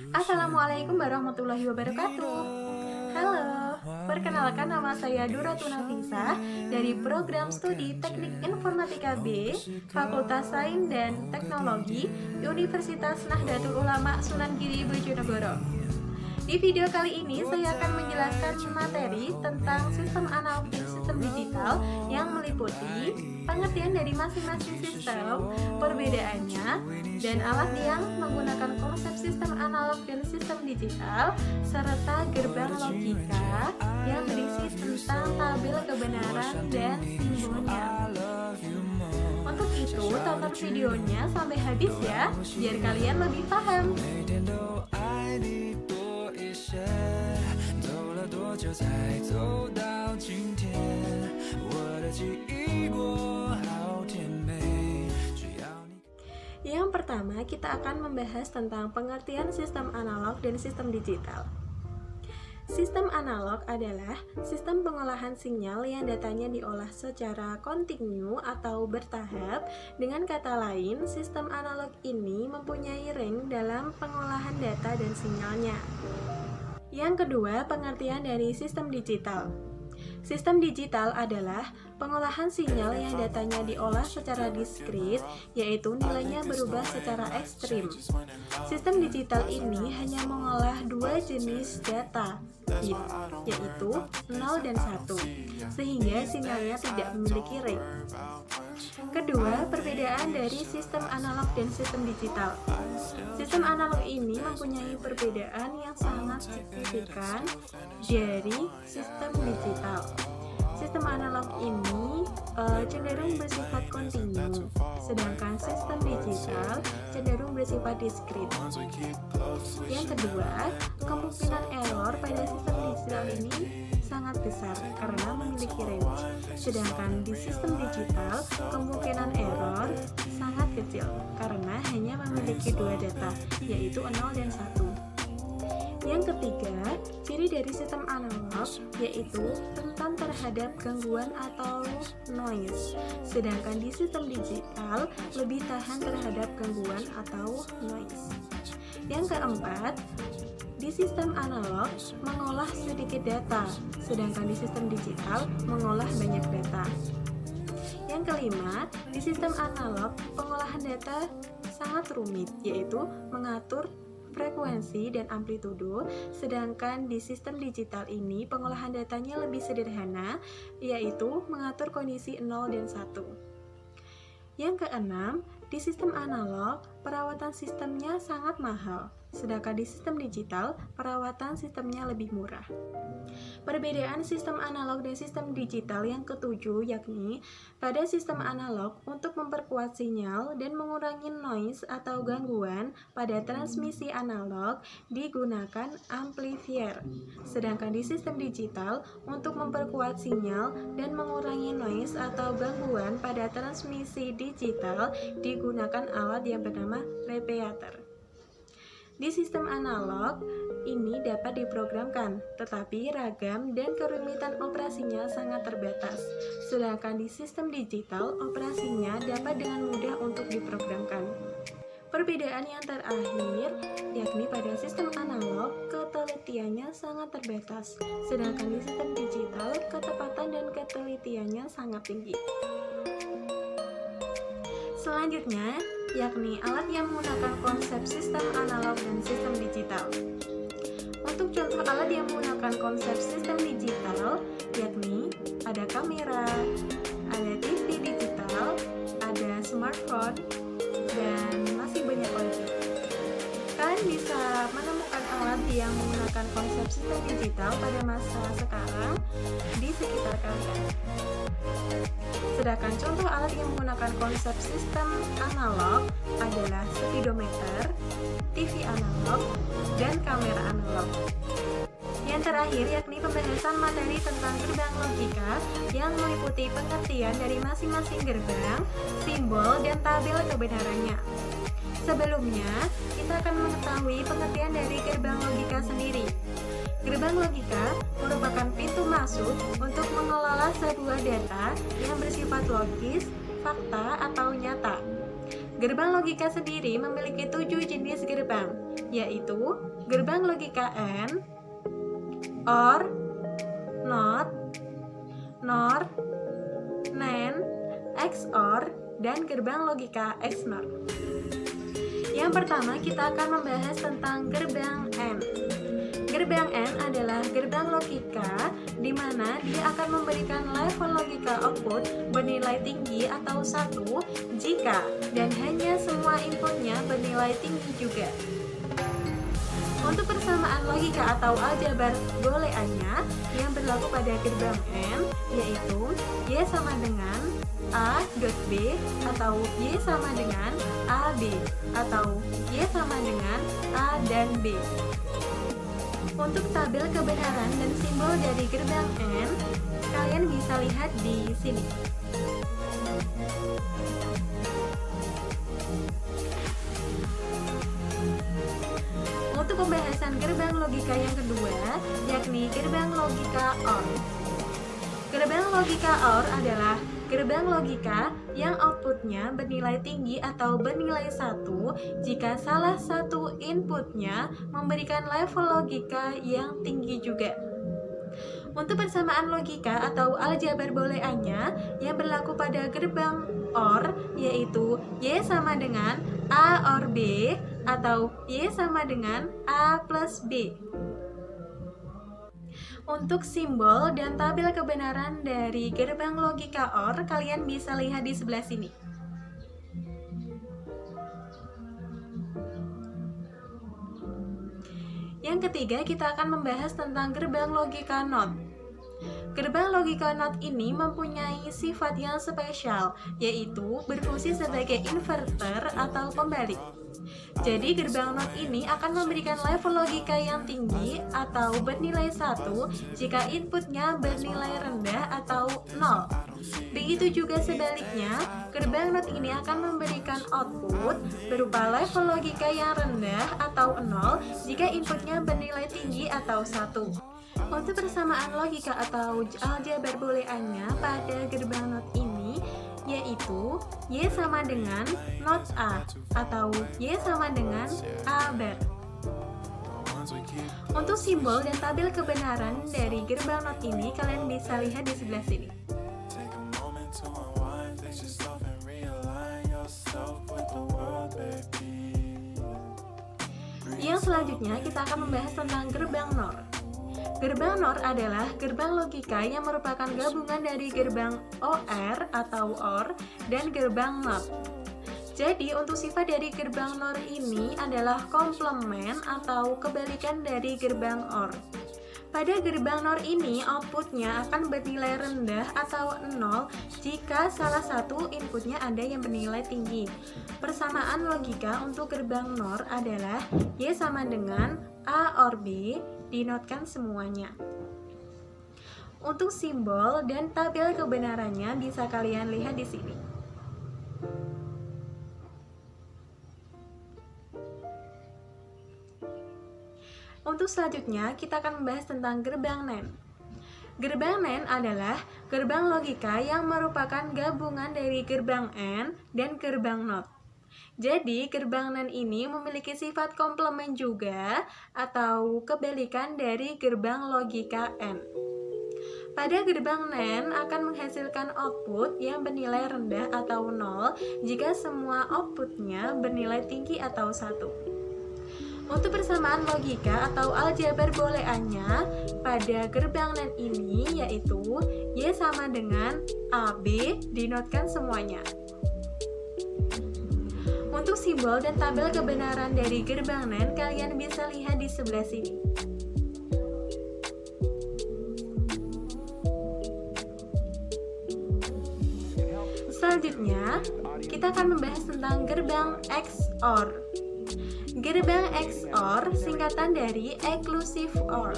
Assalamualaikum warahmatullahi wabarakatuh. Halo, perkenalkan nama saya Duratun Nafisa dari program studi Teknik Informatika B, Fakultas Sains dan Teknologi, Universitas Nahdlatul Ulama Sunan Giri Bojonegoro. Di video kali ini saya akan menjelaskan materi tentang sistem analog dan sistem digital yang meliputi pengertian dari masing-masing sistem, perbedaannya, dan alat yang menggunakan konsep sistem analog dan sistem digital, serta gerbang logika yang berisi tentang tabel kebenaran dan simbolnya. Untuk itu, tonton videonya sampai habis ya, biar kalian lebih paham. Yang pertama, kita akan membahas tentang pengertian sistem analog dan sistem digital. Sistem analog adalah sistem pengolahan sinyal yang datanya diolah secara kontinu atau bertahap. Dengan kata lain, sistem analog ini mempunyai range dalam pengolahan data dan sinyalnya. Yang kedua, pengertian dari sistem digital. Sistem digital adalah pengolahan sinyal yang datanya diolah secara diskrit, yaitu nilainya berubah secara ekstrim. Sistem digital ini hanya mengolah dua jenis data, bit, yaitu 0 dan 1, sehingga sinyalnya tidak memiliki range. Kedua, perbedaan dari sistem analog dan sistem digital. Sistem analog ini mempunyai perbedaan yang sangat signifikan dari sistem digital. Sistem analog ini cenderung bersifat kontinu, sedangkan sistem digital cenderung bersifat diskrit. Yang kedua, kemungkinan error pada sistem digital ini sangat besar karena memiliki range, sedangkan di sistem digital kemungkinan error sangat kecil karena hanya memiliki dua data, yaitu 0 dan 1. Yang ketiga, ciri dari sistem analog yaitu rentan terhadap gangguan atau noise, sedangkan di sistem digital lebih tahan terhadap gangguan atau noise. Yang keempat, di sistem analog mengolah sedikit data, sedangkan di sistem digital mengolah banyak data. Yang kelima, di sistem analog pengolahan data sangat rumit, yaitu mengatur frekuensi dan amplitudo, sedangkan di sistem digital ini pengolahan datanya lebih sederhana, yaitu mengatur kondisi 0 dan 1. Yang keenam, di sistem analog perawatan sistemnya sangat mahal, sedangkan di sistem digital perawatan sistemnya lebih murah. Perbedaan sistem analog dan sistem digital yang ketujuh yakni pada sistem analog untuk memperkuat sinyal dan mengurangi noise atau gangguan pada transmisi analog digunakan amplifier, sedangkan di sistem digital untuk memperkuat sinyal dan mengurangi noise atau gangguan pada transmisi digital digunakan alat yang bernama repeater. Di sistem analog ini dapat diprogramkan, tetapi ragam dan kerumitan operasinya sangat terbatas. Sedangkan di sistem digital, operasinya dapat dengan mudah untuk diprogramkan. Perbedaan yang terakhir, yakni pada sistem analog, ketelitiannya sangat terbatas, sedangkan di sistem digital, ketepatan dan ketelitiannya sangat tinggi. Selanjutnya, yakni alat yang menggunakan konsep sistem analog dan sistem digital. Untuk contoh alat yang menggunakan konsep sistem digital, yakni ada kamera, ada TV digital, ada smartphone, dan masih banyak lagi. Kalian bisa menemukan alat yang menggunakan konsep sistem digital pada masa sekarang di sekitar kalian. Sedangkan contoh alat yang menggunakan konsep sistem analog adalah speedometer, TV analog, dan kamera analog. Yang terakhir yakni pembahasan materi tentang gerbang logika yang meliputi pengertian dari masing-masing gerbang, simbol, dan tabel kebenarannya. Sebelumnya, kita akan mengetahui pengertian dari gerbang logika sendiri. Gerbang logika merupakan pintu masuk untuk mengelola sebuah data yang bersifat logis, fakta, atau nyata. Gerbang logika sendiri memiliki 7 jenis gerbang, yaitu gerbang logika AND, OR, NOT, NOR, NAND, XOR, dan gerbang logika XNOR. Yang pertama, kita akan membahas tentang gerbang AND. Gerbang AND adalah gerbang logika di mana dia akan memberikan level logika output bernilai tinggi atau 1 jika dan hanya semua inputnya bernilai tinggi juga. Untuk persamaan logika atau aljabar booleannya yang berlaku pada gerbang AND yaitu Y sama dengan A dot B atau Y sama dengan AB atau Y sama dengan A dan B. Untuk tabel kebenaran dan simbol dari gerbang AND, kalian bisa lihat di sini. Untuk pembahasan gerbang logika yang kedua, yakni gerbang logika OR. Gerbang logika OR adalah gerbang logika yang outputnya bernilai tinggi atau bernilai 1 jika salah satu inputnya memberikan level logika yang tinggi juga. Untuk persamaan logika atau aljabar booleannya yang berlaku pada gerbang OR yaitu Y sama dengan A OR B atau Y sama dengan A plus B. Untuk simbol dan tabel kebenaran dari gerbang logika OR, kalian bisa lihat di sebelah sini. Yang ketiga, kita akan membahas tentang gerbang logika NOT. Gerbang logika NOT ini mempunyai sifat yang spesial, yaitu berfungsi sebagai inverter atau pembalik. Jadi gerbang NOT ini akan memberikan level logika yang tinggi atau bernilai 1 jika inputnya bernilai rendah atau 0. Begitu juga sebaliknya, gerbang NOT ini akan memberikan output berupa level logika yang rendah atau 0 jika inputnya bernilai tinggi atau 1. Untuk persamaan logika atau aljabar booleannya pada gerbang NOT ini yaitu Y sama dengan not A atau Y sama dengan A bar. Untuk simbol dan tabel kebenaran dari gerbang NOT ini kalian bisa lihat di sebelah sini. Yang selanjutnya kita akan membahas tentang gerbang NOR. Gerbang NOR adalah gerbang logika yang merupakan gabungan dari gerbang OR atau OR dan gerbang NOT. Jadi untuk sifat dari gerbang NOR ini adalah komplement atau kebalikan dari gerbang OR. Pada gerbang NOR ini outputnya akan bernilai rendah atau 0 jika salah satu inputnya ada yang bernilai tinggi. Persamaan logika untuk gerbang NOR adalah Y sama dengan A OR B, dinotkan semuanya. Untuk simbol dan tabel kebenarannya bisa kalian lihat di sini. Untuk selanjutnya kita akan membahas tentang gerbang NAND. Gerbang NAND adalah gerbang logika yang merupakan gabungan dari gerbang AND dan gerbang NOT. Jadi, gerbang NAND ini memiliki sifat komplement juga atau kebalikan dari gerbang logika AND. Pada gerbang NAND akan menghasilkan output yang bernilai rendah atau 0 jika semua outputnya bernilai tinggi atau 1. Untuk persamaan logika atau aljabar booleannya pada gerbang NAND ini yaitu Y sama dengan AB, dinotkan semuanya. Untuk simbol dan tabel kebenaran dari gerbang NAND kalian bisa lihat di sebelah sini. Selanjutnya, kita akan membahas tentang gerbang XOR. Gerbang XOR singkatan dari Exclusive OR,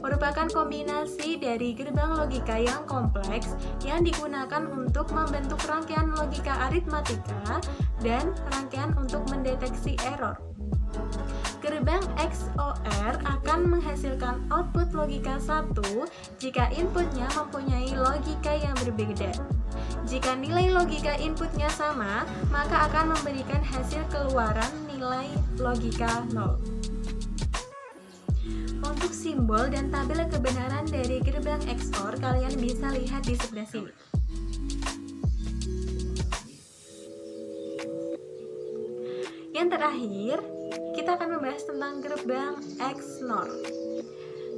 merupakan kombinasi dari gerbang logika yang kompleks yang digunakan untuk membentuk rangkaian logika aritmatika dan rangkaian untuk mendeteksi error. Gerbang XOR akan menghasilkan output logika 1 jika inputnya mempunyai logika yang berbeda. Jika nilai logika inputnya sama, maka akan memberikan hasil keluaran nilai logika 0. Untuk simbol dan tabel kebenaran dari gerbang XOR, kalian bisa lihat di sebelah sini. Yang terakhir, kita akan membahas tentang gerbang XNOR.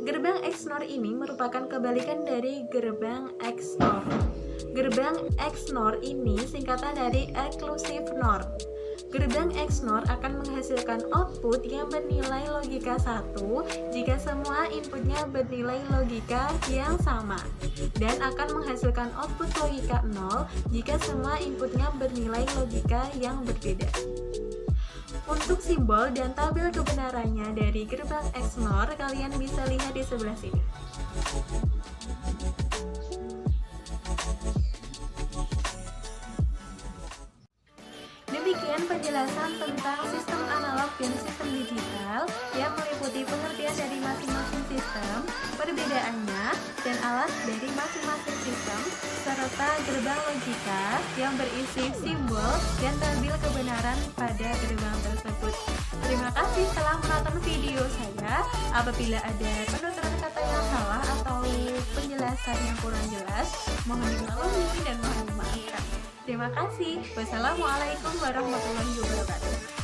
Gerbang XNOR ini merupakan kebalikan dari gerbang XOR. Gerbang XNOR ini singkatan dari Exclusive NOR. Gerbang XNOR akan menghasilkan output yang bernilai logika 1 jika semua inputnya bernilai logika yang sama, dan akan menghasilkan output logika 0 jika semua inputnya bernilai logika yang berbeda. Untuk simbol dan tabel kebenarannya dari gerbang XNOR, kalian bisa lihat di sebelah sini. Demikian penjelasan tentang sistem analog dan sistem digital yang meliputi pengertian dari masing-masing sistem, perbedaannya, dan alat dari masing-masing sistem, serta gerbang logika yang berisi simbol dan tabel kebenaran pada gerbang tersebut. Terima kasih telah menonton video saya. Apabila ada penuturan kata yang salah atau penjelasan yang kurang jelas, mohon dimaklumi dan mohon dimaafkan. Terima kasih. Wassalamualaikum warahmatullahi wabarakatuh.